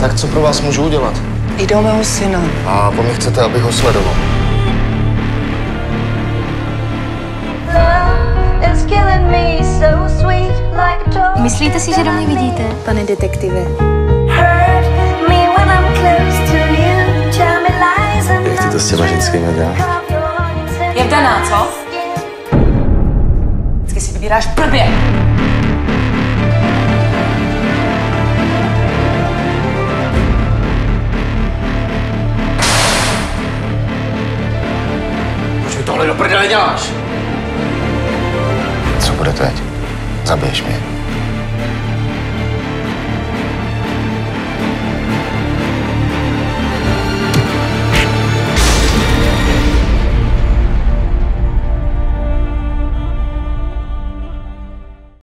Tak co pro vás můžu udělat? Jde o mého syna. A po mně chcete, abych ho sledoval. Myslíte si, že do mě vidíte? Pane detektive. Jak ty to s těma ženskými děláš? Je vdaná, co? Vždycky si vybíráš blbě. Proč mi tohle do prdele děláš? Co bude teď? Zabiješ mě?